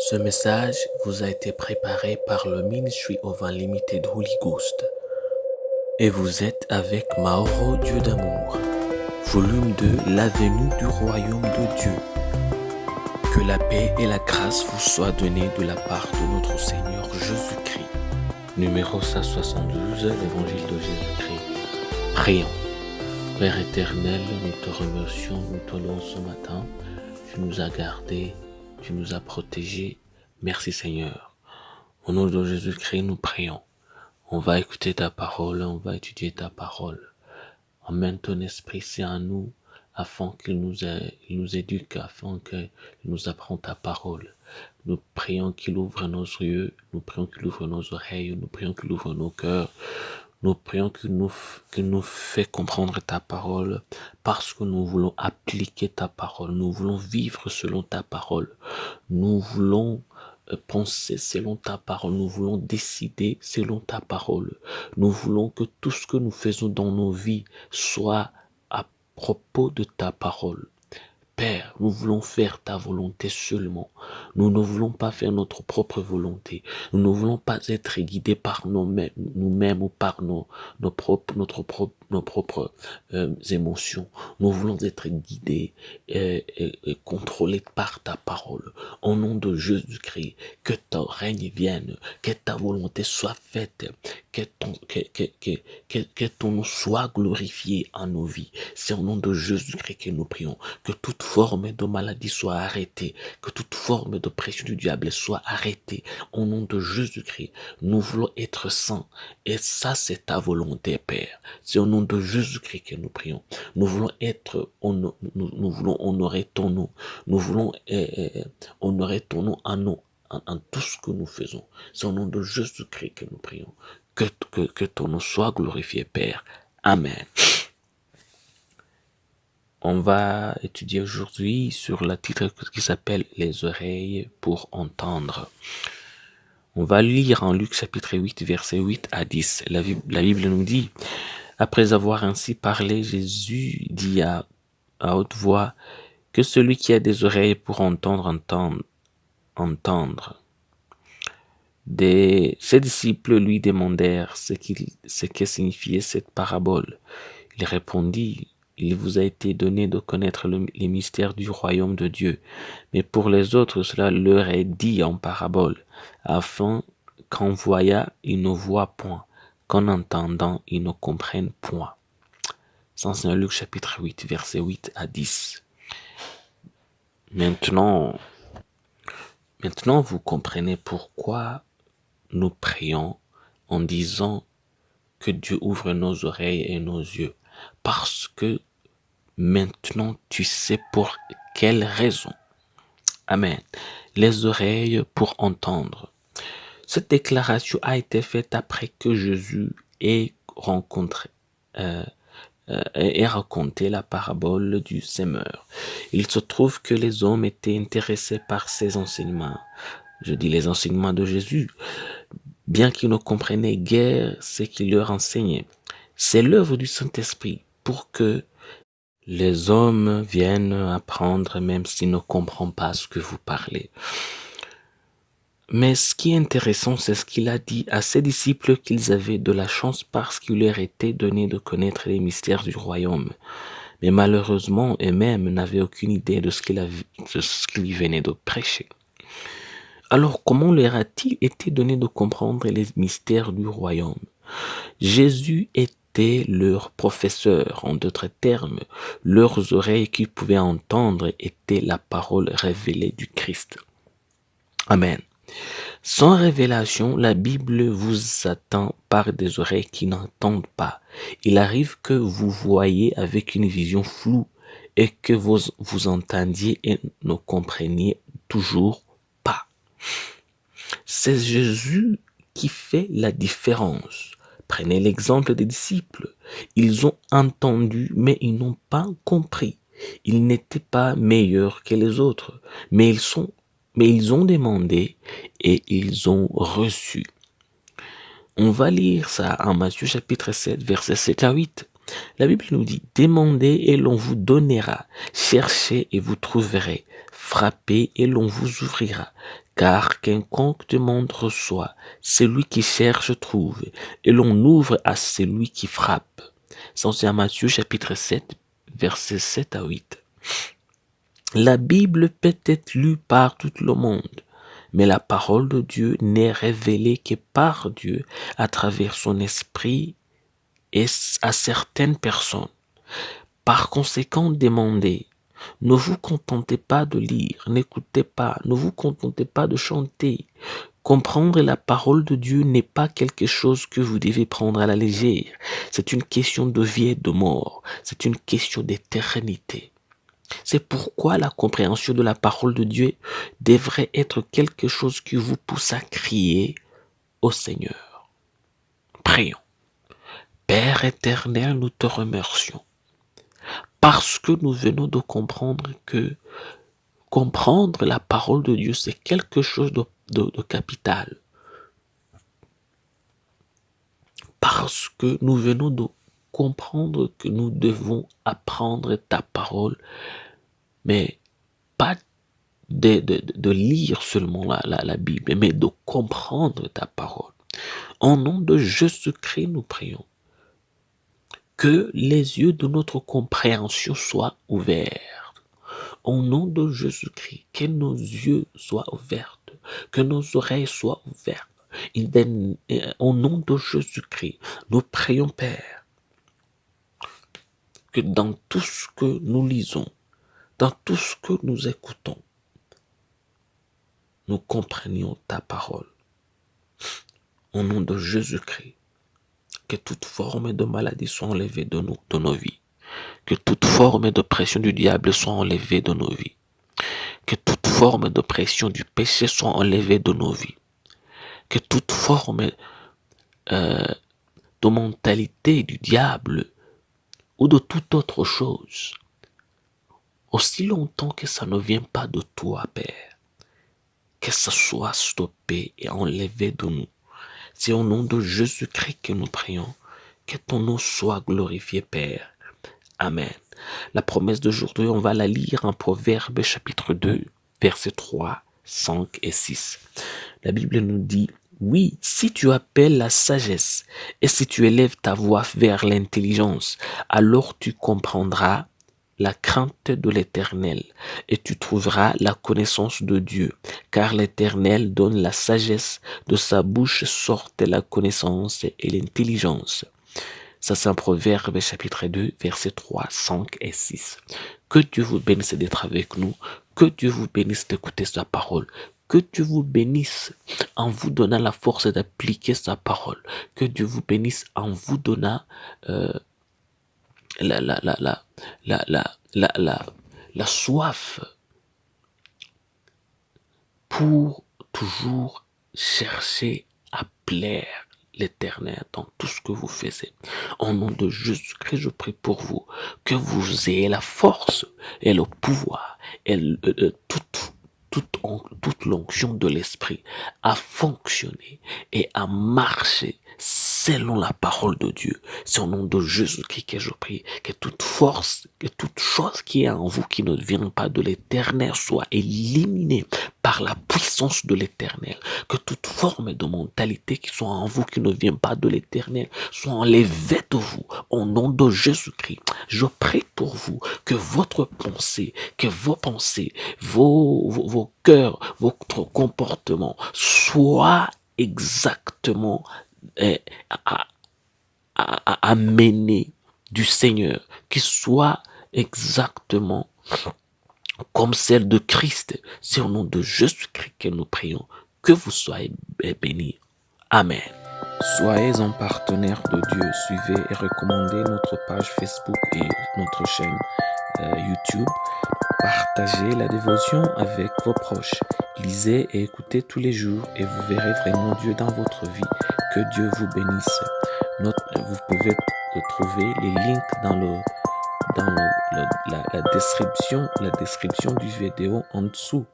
Ce message vous a été préparé par le Ministry of Unlimited Holy Ghost. Et vous êtes avec Mauro Dieu d'amour, volume 2, la venue du royaume de Dieu. Que la paix et la grâce vous soient données de la part de notre Seigneur Jésus-Christ. Numéro 172, l'évangile de Jésus-Christ. Prions. Père éternel, nous te remercions, nous te louons ce matin. Tu nous as gardés, tu nous as protégés. Merci Seigneur. Au nom de Jésus-Christ, nous prions. On va écouter ta parole, on va étudier ta parole. Emmène ton Esprit Saint à nous, afin qu'il nous éduque, afin qu'il nous apprenne ta parole. Nous prions qu'il ouvre nos yeux, nous prions qu'il ouvre nos oreilles, nous prions qu'il ouvre nos cœurs. Nous prions qu'il nous fait comprendre ta parole, parce que nous voulons appliquer ta parole, nous voulons vivre selon ta parole, nous voulons penser selon ta parole, nous voulons décider selon ta parole. Nous voulons que tout ce que nous faisons dans nos vies soit à propos de ta parole. Père, nous voulons faire ta volonté seulement. Nous ne voulons pas faire notre propre volonté. Nous ne voulons pas être guidés par nous-mêmes ou par nos propres émotions. Nous voulons être guidés et contrôlés par ta parole. Au nom de Jésus-Christ, que ton règne vienne, que ta volonté soit faite, que ton nom soit glorifié en nos vies. C'est au nom de Jésus-Christ que nous prions. Que toute forme de maladie soit arrêtée, que toute forme de pression du diable soit arrêtée. Au nom de Jésus-Christ, nous voulons être saints. Et ça, c'est ta volonté, Père. C'est au nom de Jésus-Christ que nous prions. Nous voulons nous voulons honorer ton nom. Nous voulons honorer ton nom en tout ce que nous faisons. C'est au nom de Jésus-Christ que nous prions. Que ton nom soit glorifié, Père. Amen. On va étudier aujourd'hui sur le titre qui s'appelle « Les oreilles pour entendre ». On va lire en Luc chapitre 8, versets 8 à 10. La Bible nous dit « Après avoir ainsi parlé, Jésus dit à haute voix que celui qui a des oreilles pour entendre. » Ses disciples lui demandèrent ce que signifiait cette parabole. Il répondit « Il vous a été donné de connaître les mystères du royaume de Dieu, mais pour les autres, cela leur est dit en parabole, afin qu'en voyant, ils ne voient point, qu'en entendant, ils ne comprennent point. » Saint Luc chapitre 8, versets 8 à 10. Maintenant, vous comprenez pourquoi nous prions en disant que Dieu ouvre nos oreilles et nos yeux. Parce que maintenant, tu sais pour quelle raison. Amen. Les oreilles pour entendre. Cette déclaration a été faite après que Jésus ait raconté la parabole du semeur. Il se trouve que les hommes étaient intéressés par ces enseignements. Je dis les enseignements de Jésus, bien qu'ils ne comprenaient guère ce qu'il leur enseignait. C'est l'œuvre du Saint-Esprit pour que les hommes viennent apprendre même s'ils ne comprennent pas ce que vous parlez. Mais ce qui est intéressant, c'est ce qu'il a dit à ses disciples qu'ils avaient de la chance parce qu'il leur était donné de connaître les mystères du royaume. Mais malheureusement, eux-mêmes n'avaient aucune idée de ce qu'il venait de prêcher. Alors, comment leur a-t-il été donné de comprendre les mystères du royaume? Jésus était leur professeur. En d'autres termes, leurs oreilles qu'ils pouvaient entendre étaient la parole révélée du Christ. Amen. Sans révélation, la Bible vous attend par des oreilles qui n'entendent pas. Il arrive que vous voyiez avec une vision floue et que vous entendiez et ne compreniez toujours pas. C'est Jésus qui fait la différence. Prenez l'exemple des disciples. Ils ont entendu, mais ils n'ont pas compris. Ils n'étaient pas meilleurs que les autres, mais ils ont demandé et ils ont reçu. On va lire ça en Matthieu chapitre 7, versets 7 à 8. La Bible nous dit « Demandez et l'on vous donnera, cherchez et vous trouverez, frappez et l'on vous ouvrira. Car quiconque demande reçoit, celui qui cherche trouve, et l'on ouvre à celui qui frappe. Ça, c'est à Matthieu chapitre 7, versets 7 à 8. La Bible peut être lue par tout le monde, mais la parole de Dieu n'est révélée que par Dieu à travers son esprit et à certaines personnes. Par conséquent, demandez. Ne vous contentez pas de lire, n'écoutez pas, ne vous contentez pas de chanter. Comprendre la parole de Dieu n'est pas quelque chose que vous devez prendre à la légère. C'est une question de vie et de mort. C'est une question d'éternité. C'est pourquoi la compréhension de la parole de Dieu devrait être quelque chose qui vous pousse à crier au Seigneur. Prions. Père éternel, nous te remercions parce que nous venons de comprendre que comprendre la parole de Dieu, c'est quelque chose de capital. Parce que nous venons de comprendre que nous devons apprendre ta parole, mais pas de lire seulement la Bible, mais de comprendre ta parole. Au nom de Jésus-Christ, nous prions que les yeux de notre compréhension soient ouverts. Au nom de Jésus-Christ, que nos yeux soient ouverts, que nos oreilles soient ouvertes. Au nom de Jésus-Christ, nous prions, Père, que dans tout ce que nous lisons, dans tout ce que nous écoutons, nous comprenions ta parole. Au nom de Jésus-Christ, que toute forme de maladie soit enlevée de nos vies. Que toute forme de pression du diable soit enlevée de nos vies. Que toute forme de pression du péché soit enlevée de nos vies. Que toute forme de mentalité du diable ou de toute autre chose, aussi longtemps que ça ne vient pas de toi, Père, que ça soit stoppé et enlevé de nous. C'est au nom de Jésus-Christ que nous prions. Que ton nom soit glorifié, Père. Amen. La promesse d'aujourd'hui, on va la lire en Proverbes chapitre 2, versets 3, 5 et 6. La Bible nous dit, « Oui, si tu appelles la sagesse et si tu élèves ta voix vers l'intelligence, alors tu comprendras la crainte de l'Éternel et tu trouveras la connaissance de Dieu, car l'Éternel donne la sagesse, de sa bouche sortent la connaissance et l'intelligence. » Ça, c'est un Proverbe chapitre 2, versets 3, 5 et 6. Que Dieu vous bénisse d'être avec nous. Que Dieu vous bénisse d'écouter sa parole. Que Dieu vous bénisse en vous donnant la force d'appliquer sa parole. Que Dieu vous bénisse en vous donnant la soif pour toujours chercher à plaire l'Éternel dans tout ce que vous faites. Au nom de Jésus-Christ, je prie pour vous, que vous ayez la force et le pouvoir et toute l'onction de l'Esprit à fonctionner et à marcher selon la parole de Dieu. C'est au nom de Jésus-Christ que je prie, que toute force, que toute chose qui est en vous qui ne vient pas de l'Éternel soit éliminée par la puissance de l'Éternel. Que toute forme de mentalité qui soit en vous qui ne vient pas de l'Éternel soit enlevée de vous. Au nom de Jésus-Christ, je prie pour vous que votre pensée, que vos pensées, vos cœurs, votre comportement soient exactement amener du Seigneur, qui soit exactement comme celle de Christ. C'est au nom de Jésus-Christ que nous prions. Que vous soyez bénis. Amen. Soyez un partenaire de Dieu. Suivez et recommandez notre page Facebook et notre chaîne YouTube. Partagez la dévotion avec vos proches. Lisez et écoutez tous les jours et vous verrez vraiment Dieu dans votre vie. Que Dieu vous bénisse. Vous pouvez trouver les links dans la description du vidéo en dessous.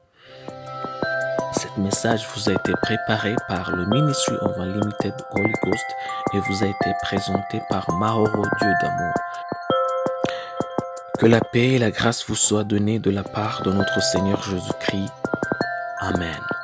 Cet message vous a été préparé par le Ministry of Unlimited Holy Ghost et vous a été présenté par Mauro Dieu d'amour. Que la paix et la grâce vous soient données de la part de notre Seigneur Jésus-Christ. Amen.